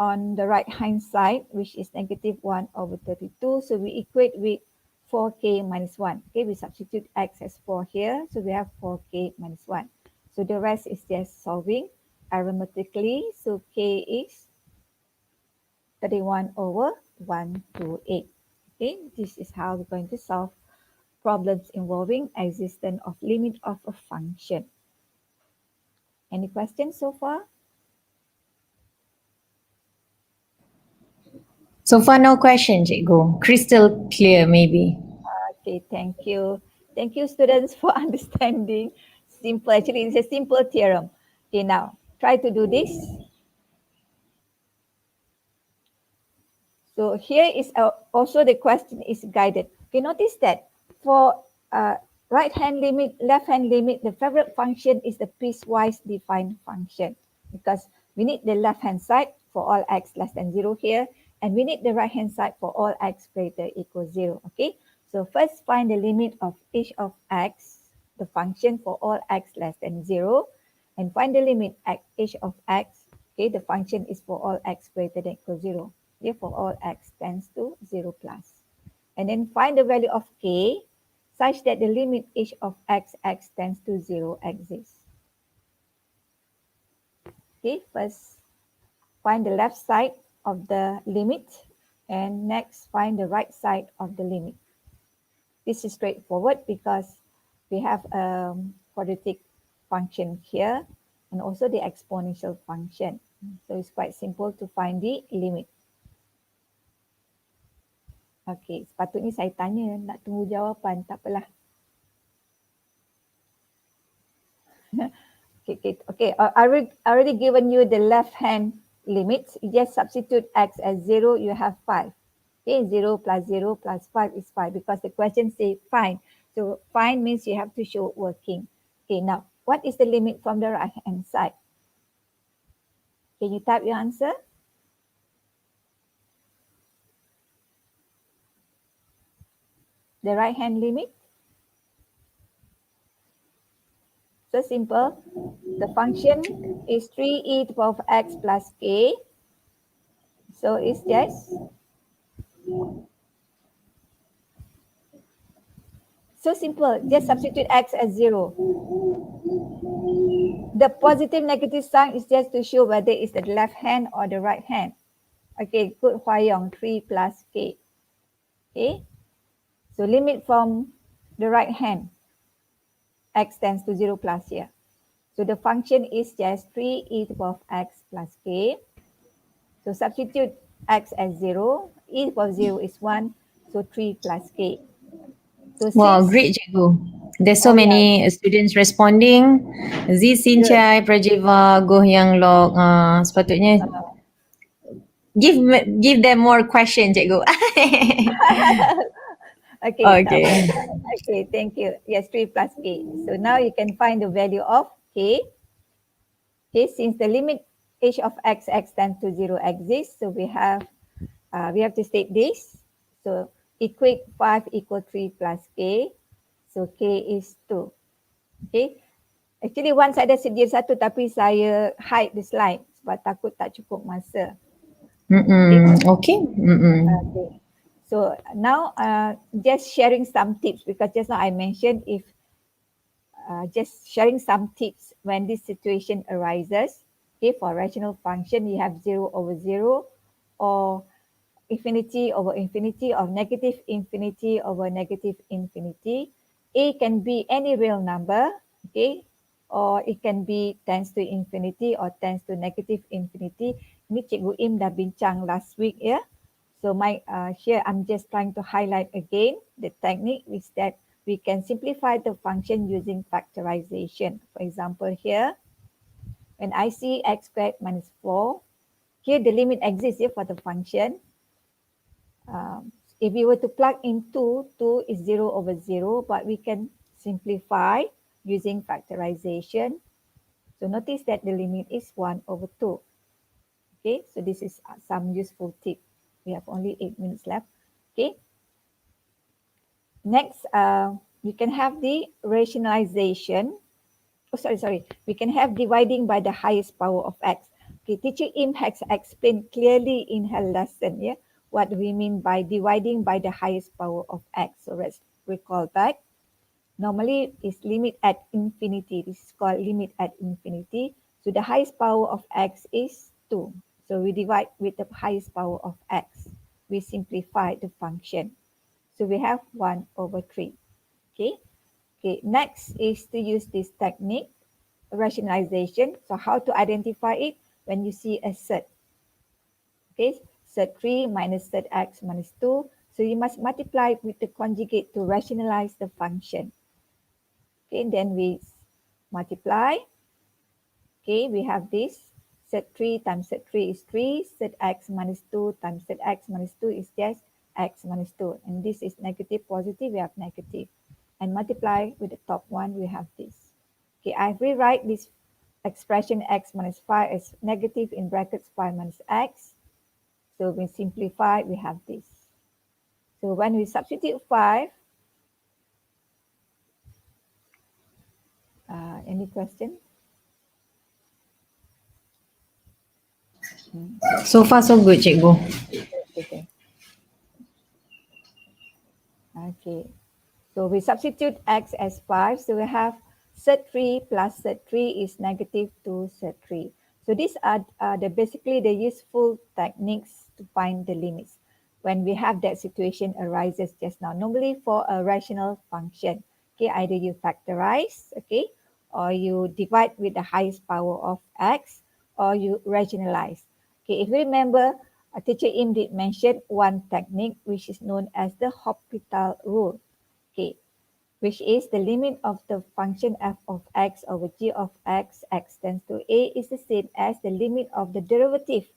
on the right hand side, which is negative 1 over 32. So we equate with 4k minus 1. Okay, we substitute x as 4 here. So we have 4k minus 1. So the rest is just solving arithmetically. So k is 31 over 128. Okay, this is how we're going to solve problems involving existence of limit of a function. Any questions so far? So far, no question, Cikgu. Crystal clear, maybe. Okay, thank you. Thank you, students, for understanding. Simple, actually, it's a simple theorem. Okay, now, try to do this. So here is also the question is guided. Okay, notice that for right hand limit, left hand limit, the favorite function is the piecewise defined function because we need the left hand side for all x less than 0 here, and we need the right hand side for all x greater equals 0. Okay, so first find the limit of each of x, the function for all x less than 0, and find the limit at each of x. Okay, the function is for all x greater than equals 0. Okay, for all x tends to 0 plus. And then find the value of k such that the limit each of x tends to 0 exists. Okay, first find the left side of the limit and next find the right side of the limit. This is straightforward because we have a quadratic function here and also the exponential function. So it's quite simple to find the limit. Okey, sepatutnya saya tanya, nak tunggu jawapan, tak apalah. Okay. I already given you the left hand limits. You just substitute x as 0, you have 5. Okay, 0 plus 0 plus 5 is 5 because the question says find. So find means you have to show working. Okay, now what is the limit from the right hand side? Can you type your answer? The right hand limit? So simple. The function is 3e to the power of x plus k. So it's just so simple. Just substitute x as 0. The positive negative sign is just to show whether it's the left hand or the right hand. Okay, good Huayong, 3 plus k. Okay, so limit from the right hand, x tends to 0 plus here. So the function is just 3e to the power of x plus k. So substitute x as 0, e to the power of 0 is 1, so 3 plus k. So Wow, great cikgu. There's so many students responding. Z Sinchai, Prajiva, Goh Yang Lok. Sepatutnya give them more questions, cikgu. Okay, okay, thank you. Yes, 3 plus k. So now you can find the value of k. Okay, since the limit h of x tends to 0 exists, so we have to state this. So equate 5 equal 3 plus k. So k is 2. Okay. Actually once saya dah sedia satu tapi saya hide the slide sebab takut tak cukup masa. Okay. Okay. So now just sharing some tips because just now I mentioned if just sharing some tips when this situation arises. Okay, for rational function you have 0 over 0 or infinity over infinity or negative infinity over negative infinity. A can be any real number, okay, or it can be tends to infinity or tends to negative infinity. Ini Cikgu Im dah bincang last week ya. So here I'm just trying to highlight again the technique is that we can simplify the function using factorization. For example here, when I see x squared minus 4, here the limit exists here for the function. If we were to plug in 2 is 0 over 0, but we can simplify using factorization. So notice that the limit is 1 over 2. Okay, so this is some useful tip. We have only 8 minutes left. Okay. Next, we can have the rationalization. Oh, sorry. We can have dividing by the highest power of x. Okay, teacher Im has explained clearly in her lesson, yeah, what we mean by dividing by the highest power of x. So let's recall back. Normally, it's limit at infinity. This is called limit at infinity. So the highest power of x is 2. So we divide with the highest power of x. We simplify the function. So we have 1 over 3. Okay. Next is to use this technique, rationalization. So how to identify it? When you see a set. Okay, set 3 minus set x minus 2. So you must multiply with the conjugate to rationalize the function. Okay, then we multiply. Okay, we have this. Set 3 times set 3 is 3. Set x minus 2 times set x minus 2 is just x minus 2. And this is negative, positive, we have negative. And multiply with the top one, we have this. Okay, I rewrite this expression x minus 5 as negative in brackets 5 minus x. So we simplify, we have this. So when we substitute 5, any question? So far so good, cikgu. Okay. So we substitute x as 5. So we have set 3 plus set 3 is negative 2 set 3. So these are basically the useful techniques to find the limits when we have that situation arises just now. Normally for a rational function, okay, either you factorize, okay, or you divide with the highest power of x, or you rationalize. Okay, if you remember, Teacher Im did mention one technique which is known as the hospital rule, okay, which is the limit of the function f of x over g of x, x tends to a, is the same as the limit of the derivative,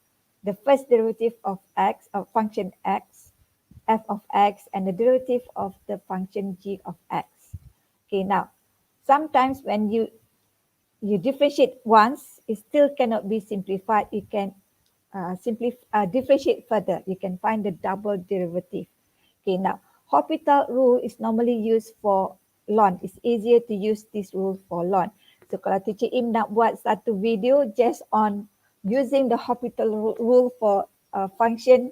the first derivative of x, of function x, f of x, and the derivative of the function g of x. Okay, now, sometimes when you differentiate once, it still cannot be simplified. You can differentiate further. You can find the double derivative. Okay, now, hospital rule is normally used for loan. It's easier to use this rule for loan. So kalau Teacher Im nak buat satu video just on using the hospital rule for function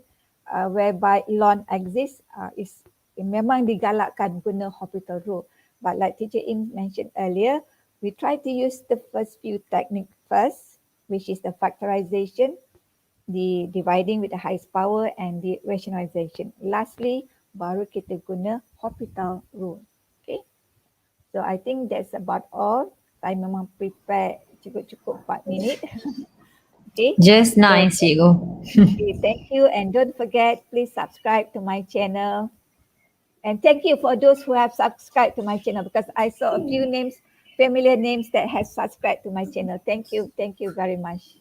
whereby loan exists, is memang digalakkan guna hospital rule. But like Teacher Im mentioned earlier, we try to use the first few techniques first, which is the factorization, the dividing with the highest power, and the rationalization. Lastly, baru kita guna hospital rule. Okay. So I think that's about all. Saya memang prepare cukup-cukup 4 minit. Okay. Just nice, cikgu. Okay, thank you, and don't forget, please subscribe to my channel. And thank you for those who have subscribed to my channel, because I saw a few names, familiar names that have subscribed to my channel. Thank you very much.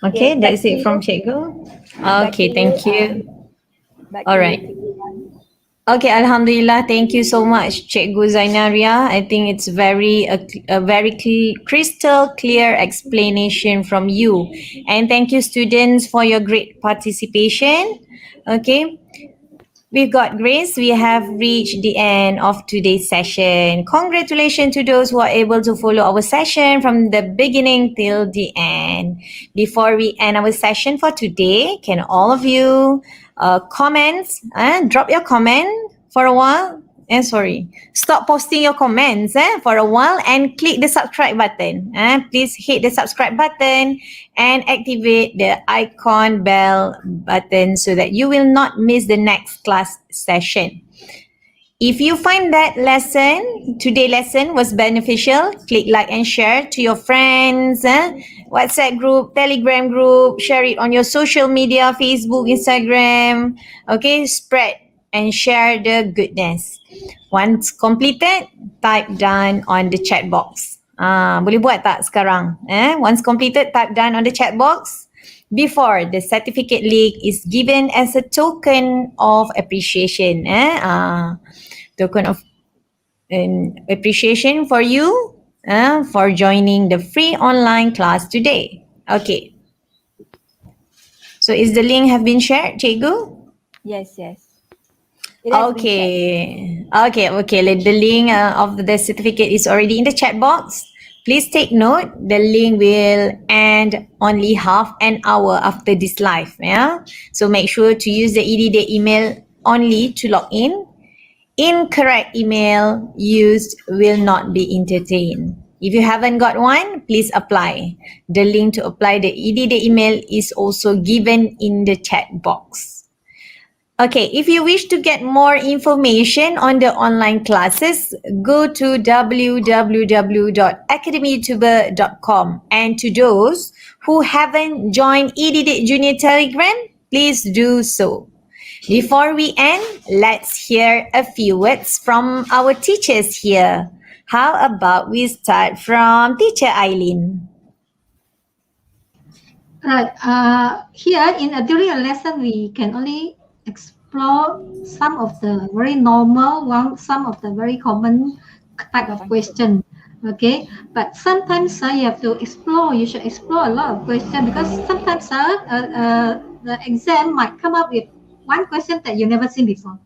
Okay, back that's to it from you. cikgu. Back Okay, to thank you. Back All to right. you, everyone. Okay, Alhamdulillah. Thank you so much, Cikgu Zainariah. I think it's a very crystal clear explanation from you. And thank you, students, for your great participation. Okay. We've got grace. We have reached the end of today's session. Congratulations to those who are able to follow our session from the beginning till the end. Before we end our session for today, can all of you drop your comment for a while? Stop posting your comments for a while and click the subscribe button. Please hit the subscribe button and activate the icon bell button so that you will not miss the next class session. If you find that today's lesson was beneficial, click like and share to your friends, WhatsApp group, Telegram group, share it on your social media, Facebook, Instagram. Okay, spread and share the goodness. Once completed, type done on the chat box. Boleh buat tak sekarang? Once completed, type done on the chat box before the certificate link is given as a token of appreciation. Token of appreciation for you for joining the free online class today. Okay. So is the link have been shared, Cikgu? Yes. It has been shared. Okay. The link of the certificate is already in the chat box. Please take note, the link will end only half an hour after this live. Yeah. So make sure to use the EDD email only to log in. Incorrect email used will not be entertained. If you haven't got one, please apply. The link to apply the EDD email is also given in the chat box. Okay, if you wish to get more information on the online classes, go to www.academyyoutuber.com. And to those who haven't joined EDD Junior Telegram, please do so. Before we end, let's hear a few words from our teachers here. How about we start from Teacher Eileen? Right. Here during a lesson, we can only explore some of the very normal one, some of the very common type of question. Okay, but sometimes you have to explore. You should explore a lot of questions, because sometimes the exam might come up with one question that you never seen before.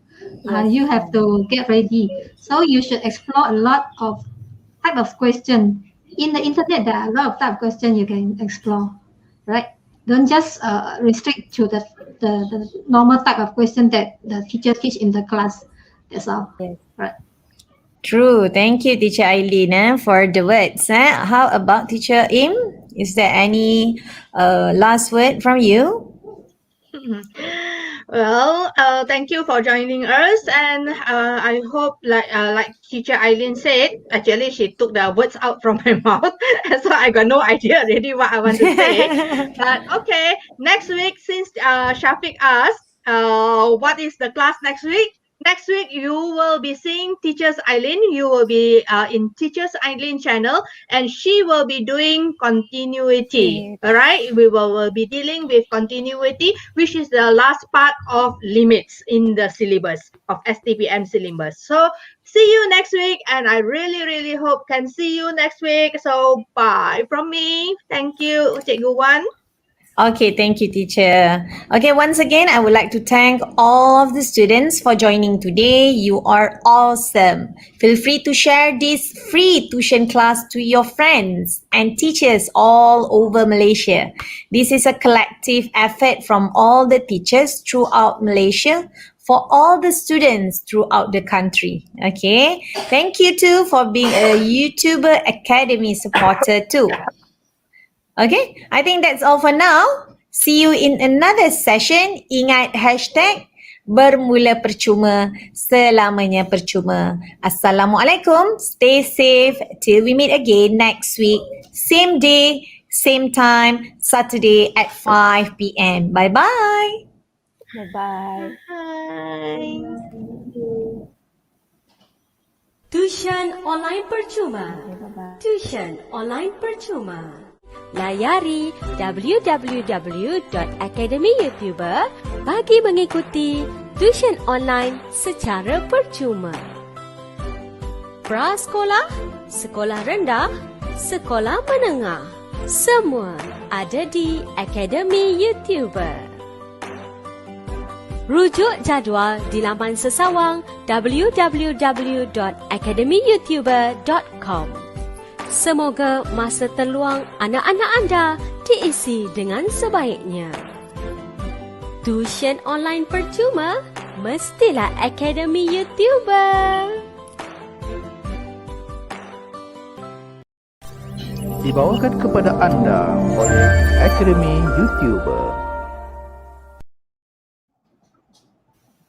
You have to get ready. So you should explore a lot of type of question. In the internet, there are a lot of type of question you can explore, right? Don't just restrict to the normal type of question that the teacher teach in the class. That's all. Yes. Right. True. Thank you, Teacher Eileen, for the words. How about Teacher Im? Is there any last word from you? Well, thank you for joining us, and I hope, like Teacher Eileen said, actually she took the words out from my mouth, so I got no idea really what I want to say. But okay, next week, since Shafiq asked, what is the class next week? Next week, you will be seeing Teachers Eileen. You will be in Teachers Eileen channel, and she will be doing continuity. All right, we will be dealing with continuity, which is the last part of limits in the syllabus of Stpm syllabus. So see you next week, and I really hope can see you next week. So bye from me. Thank you, Cikgu Wan. Okay, thank you, teacher. Okay, once again, I would like to thank all of the students for joining today. You are awesome. Feel free to share this free tuition class to your friends and teachers all over Malaysia. This is a collective effort from all the teachers throughout Malaysia for all the students throughout the country. Okay, thank you too for being a YouTuber Academy supporter too. Okay, I think that's all for now. See you in another session. Ingat hashtag bermula percuma, selamanya percuma. Assalamualaikum. Stay safe till we meet again next week. Same day, same time, Saturday at 5 p.m. Bye-bye. Bye-bye. Bye. Tuition online percuma. Tuition online percuma. Layari www.academyyoutuber bagi mengikuti tuition online secara percuma. Prasekolah, sekolah rendah, sekolah menengah, semua ada di Akademi YouTuber. Rujuk jadual di laman sesawang www.academyyoutuber.com. Semoga masa terluang anak-anak anda diisi dengan sebaiknya. Tuition online percuma, mestilah Akademi YouTuber. Dibawakan kepada anda oleh Akademi YouTuber.